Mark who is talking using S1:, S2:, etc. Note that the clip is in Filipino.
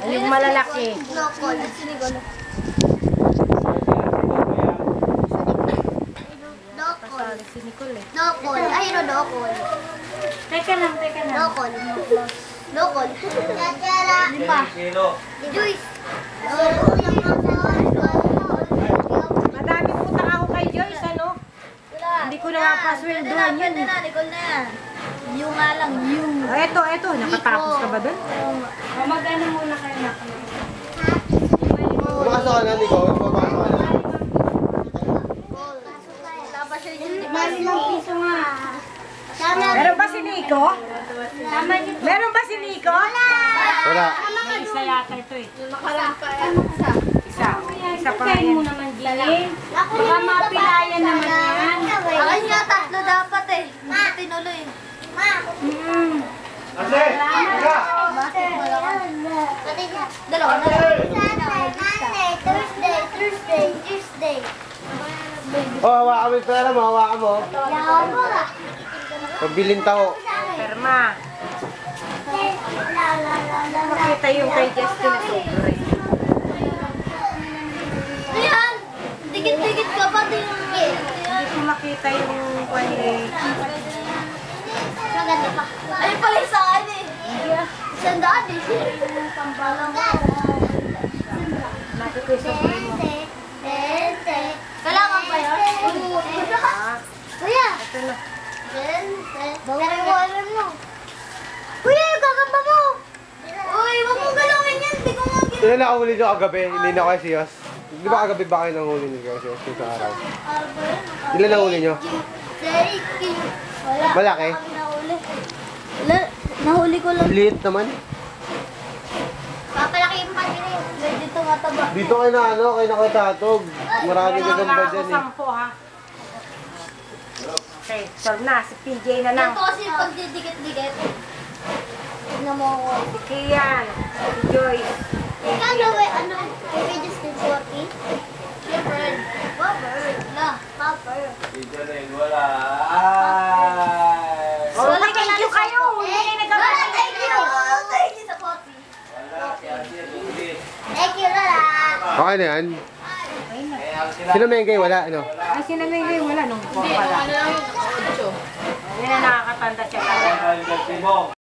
S1: Yung malalaki.
S2: Dokol. Sinigolo. Dokol.
S1: Si Nicole eh.
S2: Dokol. Ay, no, dokol.
S1: Teka lang.
S2: Dokol. Dokol. Lima. Juice.
S1: Madami utang ako kay Joyce, ano? Hindi ko na mapasweldohan yun.
S2: Nicole na yan. Yung nga lang, yung.
S1: Eto. Nakatapos ka ba doon? Magano muna kayo na.
S3: Pumasok ka na, Nicole. Pumasok ka na.
S2: Tapos yun.
S1: piso nga. Meron ba si Nico? Meron ba si Nico?
S3: Wala.
S1: May isa yata ito eh. Isa pa
S2: Kain
S1: rin.
S2: mo naman, Jilin. Baka mapilayan naman yan. Akin nga, tatlo dapat eh. Hindi tinuloy.
S3: Ate! Ika!
S2: Basketball ako. Dalawa na lang. Tuesday.
S3: Oh, hawakan mo yung pera mo. Hawakan mo. Pabiling tao.
S1: Perma. Makita yung kay Justin na sobre.
S2: Ayan! Dikit-dikit ka pa din.
S1: Hindi ko makita yung kwani.
S2: Maganda pa. Ayun pala yung sa akin eh. Isang daan eh. Pambalang ko.
S1: Nakita ko yung sobre mo.
S2: Kailangan pa yun? Kuya!
S1: Ito na.
S2: Pero mo alam mo. Kuya, yung kakamba mo! Uy, wag mong galawin yan. Hindi ko nga ginawa.
S3: Ilan nakahuli nyo kagabi? Hindi na kayo siyos. Di ba kagabi ba kayo nanghuli nyo kayo siyos sa araw? Ilan nahuli nyo?
S2: Wala.
S3: Malaki?
S2: Nahuli ko lang.
S3: Liit naman.
S2: Papalakihin pa din eh. Dito mataba.
S3: Dito kayo na ano, kayo na kayo tatog. Marami
S1: Yan
S3: ka
S1: ang
S3: gamba
S1: ako
S3: dyan eh.
S1: 10 ha. Okay, solve na. Si PJ na lang.
S2: Ito kasi pagdidikit-dikit. Tignan mo ako.
S1: Si Kian. Si Joyce.
S2: Ikaw na ano? Maybe just in 40? Your bird. What bird? La. Papa.
S3: Wala.
S1: Oh, thank you kayo. Hindi kayo nagkakaroon.
S2: Thank you. Thank you sa coffee. Thank you, Lola.
S3: Okay na yan. Sino Mengay? Wala, ano?
S1: Ay, sinamay wala nung pala. Hindi na nakakatanda siya.